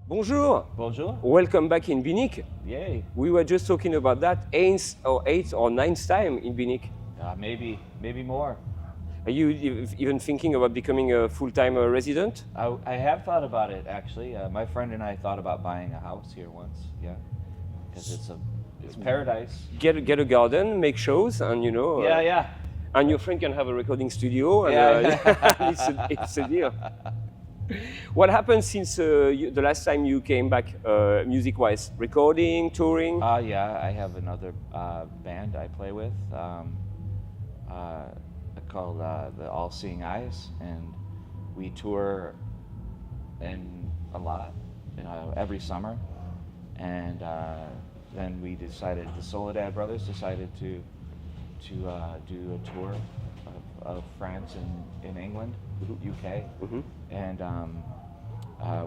Bonjour. Bonjour. Welcome back in Munich. Yay. We were just talking about that eighth or ninth time in Munich. Maybe more. Are you even thinking about becoming a full-time resident? I have thought about it actually. My friend and I thought about buying a house here once. Yeah, because it's paradise. Get a garden, make shows, and Yeah. and your friend can have a recording studio. And, Yeah. it's a deal. What happened since the last time you came back, music-wise? Recording, touring? Yeah. I have another band I play with called the All Seeing Eyes, and we tour a lot every summer. And then we decided, the Soledad brothers decided to do a tour of France and in England, UK, and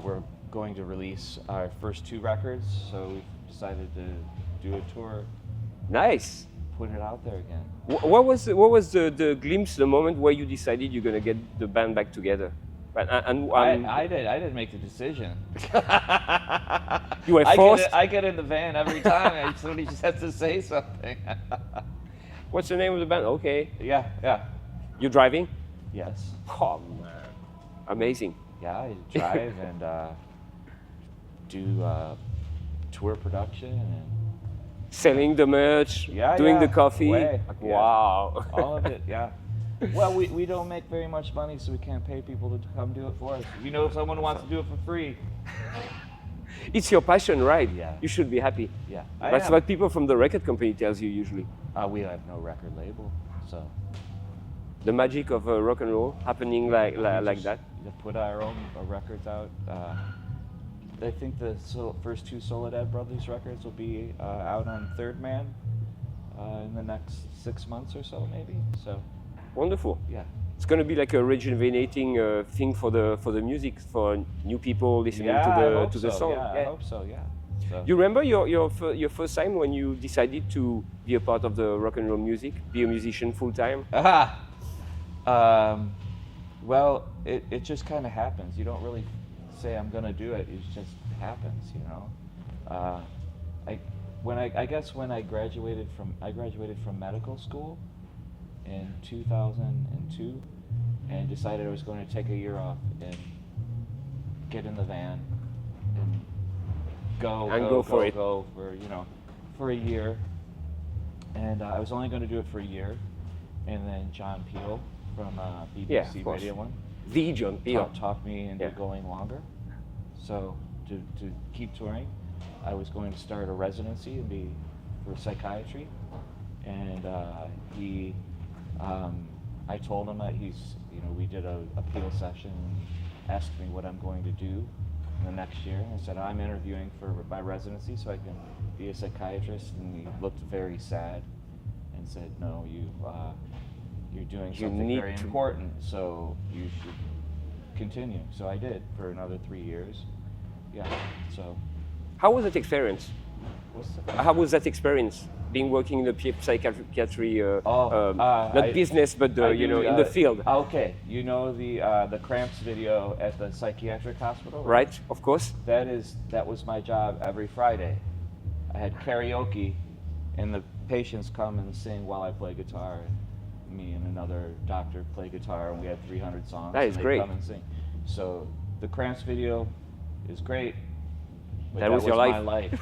we're going to release our first 2 records. So we decided to do a tour. Nice. Put it out there again. What was the glimpse, the moment where you decided you're gonna get the band back together? I didn't make the decision. You were forced. I get in the van every time. Somebody just has to say something. What's the name of the band? Okay. Yeah. You're driving? Yes. Oh man, amazing. Yeah, I drive and do tour production and Selling the merch, doing the coffee. Wow. All of it, yeah. Well, we don't make very much money, so we can't pay people to come do it for us. If someone wants to do it for free. It's your passion, right? Yeah. You should be happy. Yeah. That's what people from the record company tells you usually. We have no record label, so. The magic of rock and roll happening like that. To put our own records out. I think the first 2 Soledad Brothers records will be out on Third Man in the next 6 months or so, maybe. So. Wonderful. Yeah. It's going to be like a rejuvenating thing for the music, for new people listening to the song. Yeah, I hope so. Yeah. So. You remember your first time when you decided to be a part of the rock and roll music, be a musician full time? Well, it just kind of happens. You don't really say I'm gonna do it. It just happens, I guess when I graduated from medical school in 2002, and decided I was going to take a year off and get in the van and go for a year. And I was only going to do it for a year, and then John Peel from BBC Radio 1. The John Peel talked me into going longer. So to keep touring, I was going to start a residency and for psychiatry. And I told him that we did a Peel session, and asked me what I'm going to do in the next year. And I said, I'm interviewing for my residency so I can be a psychiatrist. And he looked very sad and said, no, you're doing something very important, so you should continue. So I did for another 3 years. Yeah. So. How was that experience? How was that experience being working in the psychiatry, not business, but in the field? Okay, the Cramps video at the psychiatric hospital. Right, of course. That was my job every Friday. I had karaoke, and the patients come and sing while I play guitar. Me and another doctor play guitar, and we had 300 songs. That is great. Come and sing. So the Cramps video is great. But that was your life. My life.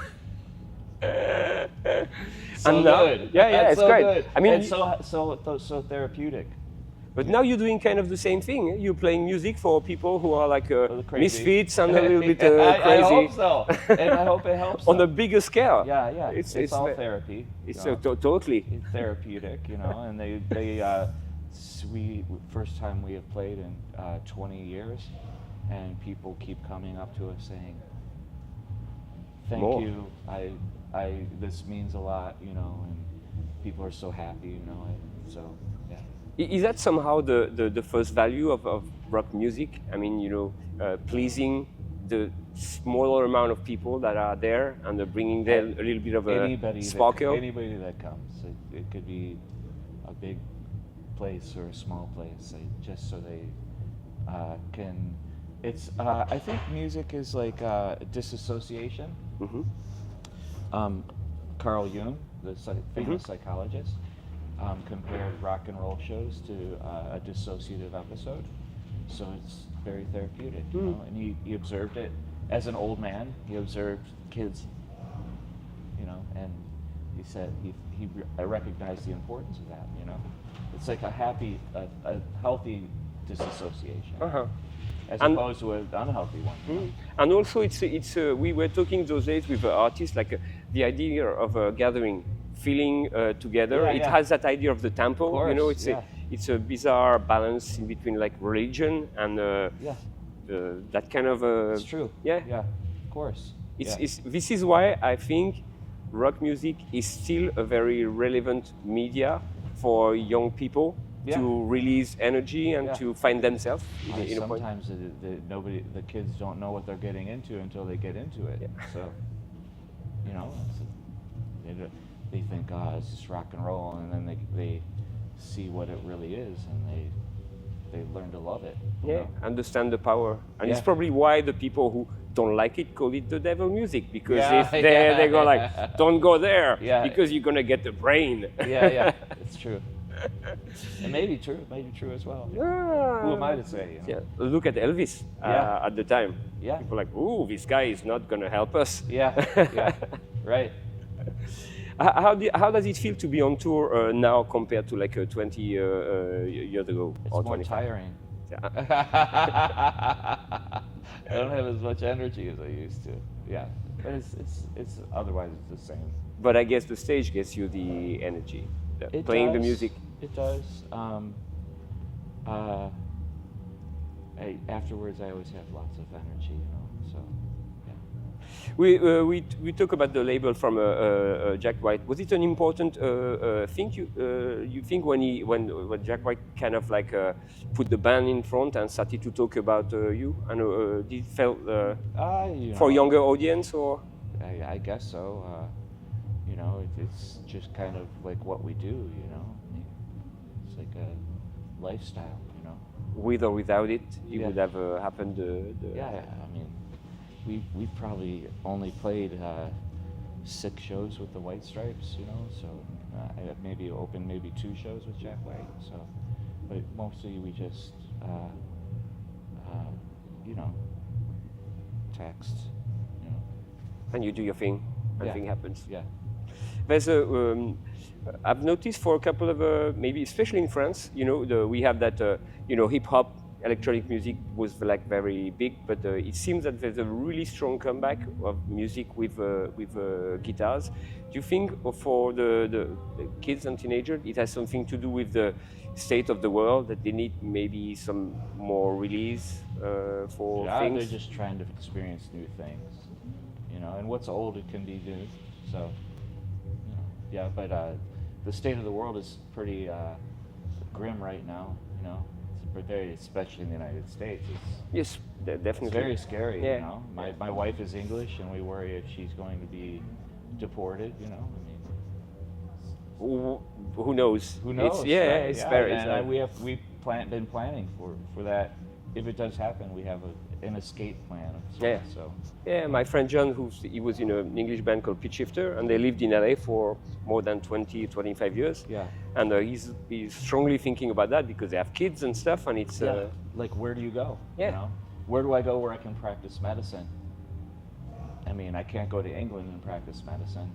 So good. Yeah, it's so great. Good. I mean, and so therapeutic. But now you're doing kind of the same thing. You're playing music for people who are like misfits and a little bit crazy. I hope so, and I hope it helps. On a bigger scale. Yeah. It's all therapy. It's totally it's therapeutic, And we first time we have played in 20 years, and people keep coming up to us saying, "Thank you. This means a lot, and people are so happy, So yeah." Is that somehow the first value of rock music? I mean, pleasing the smaller amount of people that are there and bringing them a little bit of a sparkle? Anybody that comes. It could be a big place or a small place, just so they can It's I think music is like disassociation. Mm-hmm. Carl Jung, the famous psychologist, compared rock and roll shows to a dissociative episode. So it's very therapeutic, you know. And he observed it as an old man. He observed kids, you know, and he said I recognized the importance of that, you know. It's like a healthy disassociation, as opposed to an unhealthy one. You know? And also, we were talking those days with artists, like the idea of a gathering, feeling together. Yeah, it yeah. has that idea of the temple. Of course, you know, yeah. it's a bizarre balance in between like religion and that kind of. It's true. Yeah, yeah, of course. This is why I think rock music is still a very relevant media for young people to release energy and to find themselves. Sometimes the kids don't know what they're getting into until they get into it. Yeah. So, you know, they think, oh, it's just rock and roll, and then they see what it really is, and they learn to love it. You know? Understand the power, and it's probably why the people who don't like it call it the devil music, because they go like, don't go there, because you're gonna get the brain. Yeah, it's true. It may be true. It may be true as well. Who am I to say? You know? Look at Elvis at the time. Yeah. People are like, ooh, this guy is not gonna help us. Yeah. Right. How does it feel to be on tour now compared to like 20 years ago? It's or more 25? tiring. I don't have as much energy as I used to. Yeah, but it's otherwise it's the same. But I guess the stage gets you the energy. Playing the music. It does. Afterwards, I always have lots of energy, you know. So, yeah. We talk about the label from Jack White. Was it an important thing you think when Jack White kind of like put the band in front and started to talk about you? And did it felt for younger audience or? I guess so. You know, it's just kind of like what we do. You know, it's like a lifestyle. You know, with or without it, it would have happened. Yeah, I mean, we've probably only played 6 shows with the White Stripes. You know, so I maybe opened 2 shows with Jack White. So, but mostly we just you know, text. You know, and you do your thing, and thing happens. Yeah. There's I've noticed for a couple of maybe especially in France, you know, we have that hip hop, electronic music was like very big, but it seems that there's a really strong comeback of music with guitars. Do you think for the kids and teenagers it has something to do with the state of the world, that they need maybe some more release for things? They're just trying to experience new things, you know, and what's old it can be new. So. Yeah, but the state of the world is pretty grim right now. You know, it's very, especially in the United States. Yes, definitely. It's very scary. Yeah. You know, my wife is English, and we worry if she's going to be deported. You know, I mean, who knows? Who knows? It's very. And we've been planning for that. If it does happen, we have an escape plan. So. Yeah, my friend John, he was in an English band called Pitch Shifter, and they lived in LA for more than 25 years. Yeah. And he's strongly thinking about that because they have kids and stuff, and it's like, where do you go? Yeah. You know? Where do I go where I can practice medicine? I mean, I can't go to England and practice medicine,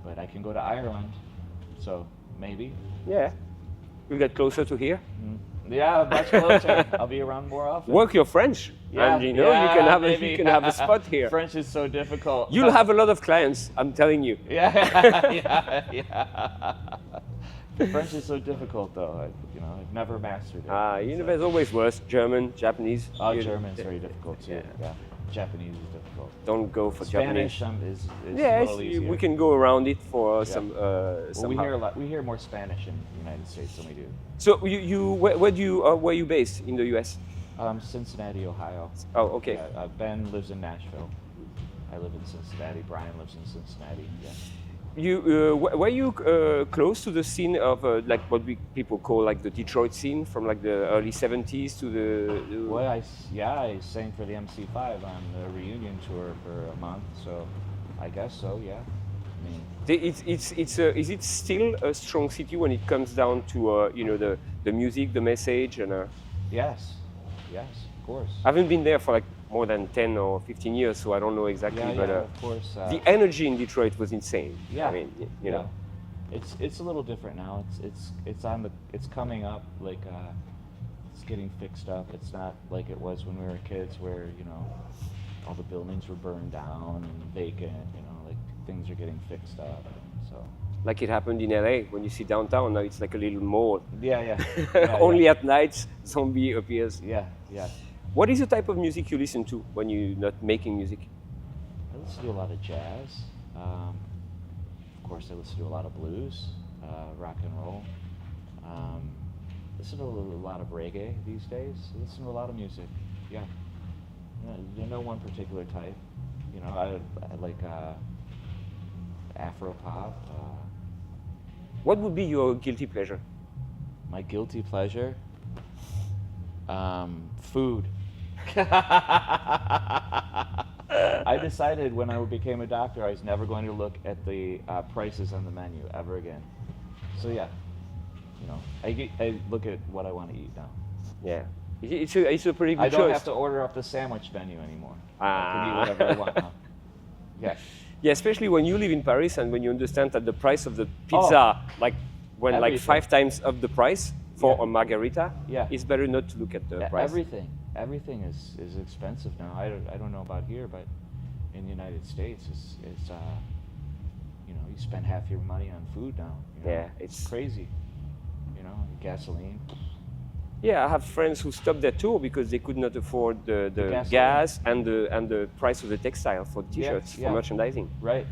but I can go to Ireland. So maybe. Yeah. You get closer to here. Mm. Yeah, much closer. I'll be around more often. Work your French, and you can have a spot here. French is so difficult. You'll have a lot of clients, I'm telling you. Yeah. French is so difficult, though. I've never mastered it. There's always worse. German, Japanese. German's very difficult too. Yeah. Japanese is difficult. Don't go for Spanish. Japanese. is a little easier. We can go around it for some. We hear more Spanish in the United States than we do. So where you based in the U.S.? Cincinnati, Ohio. Oh, okay. Ben lives in Nashville. I live in Cincinnati. Brian lives in Cincinnati. Yeah. were you close to the scene of like what people call like the Detroit scene from like the early '70s to the? Well, I sang for the MC5 on the reunion tour for a month, so I guess so. Yeah. I mean, is it still a strong city when it comes down to you know the music, the message, and? Yes, of course. I haven't been there for like more than 10 or 15 years, so I don't know exactly. Yeah, but of course. the energy in Detroit was insane. Yeah, I mean, you know, it's a little different now. It's coming up like it's getting fixed up. It's not like it was when we were kids, where you know all the buildings were burned down and vacant. You know, like things are getting fixed up. So. Like it happened in LA when you see downtown. Now it's like a little mall. Yeah. Only at night, zombie appears. Yeah. What is the type of music you listen to when you're not making music? I listen to a lot of jazz. Of course, I listen to a lot of blues, rock and roll. Listen to a lot of reggae these days. I listen to a lot of music. Yeah. There's no one particular type. You know, I like Afro pop. What would be your guilty pleasure? My guilty pleasure? Food. I decided when I became a doctor I was never going to look at the prices on the menu ever again. So yeah, you know, I look at what I want to eat now. Yeah, it's a pretty good choice. I don't have to order up the sandwich menu anymore. I can eat whatever I want now. Yeah. Yeah, especially when you live in Paris and when you understand that the price of the pizza, like when everything. like 5 times of the price for a margarita, it's better not to look at the price. Everything is expensive now. I don't know about here, but in the United States, it's you know, you spend half your money on food now. You know? Yeah, it's crazy. You know, gasoline. Yeah, I have friends who stopped their tour because they could not afford the gas and the price of the textile for t-shirts, for merchandising. Right.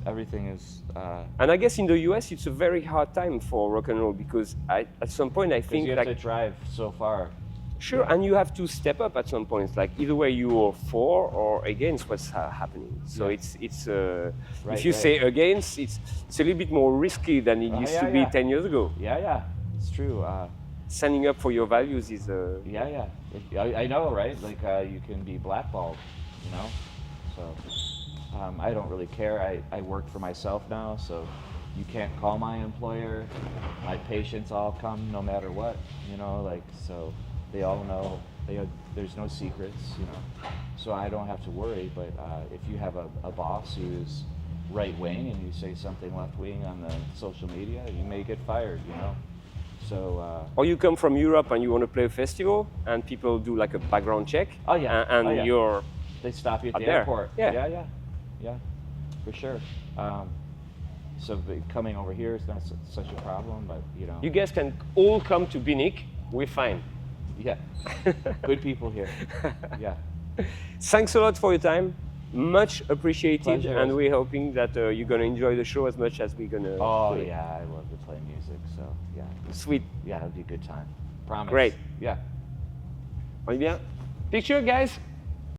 Everything is. And I guess in the US it's a very hard time for rock and roll because at some point I think you have to drive so far. Sure, and you have to step up at some point. Like either way you are for or against what's happening. So it's if you say against, it's a little bit more risky than it used to be 10 years ago. Yeah, it's true. Standing up for your values is I know, right? Like you can be blackballed, you know. So I don't really care. I work for myself now, so you can't call my employer. My patients all come no matter what, you know. Like so, they all know. There's no secrets, you know. So I don't have to worry. But if you have a boss who's right wing and you say something left wing on the social media, you may get fired, you know. So, or you come from Europe and you want to play a festival, and people do like a background check. Oh yeah. And you're. They stop you at the there. airport. Yeah, for sure. So coming over here is not such a problem, but you know. You guys can all come to Binic. We're fine. Yeah. Good people here. Yeah. Thanks a lot for your time. Much appreciated, Pleasure. and we're hoping that you're gonna enjoy the show as much as we're gonna. Oh play. yeah, I love to play music, so yeah. Sweet. Yeah, it'll be a good time. Promise. Great. Yeah. On y bien. Picture, guys.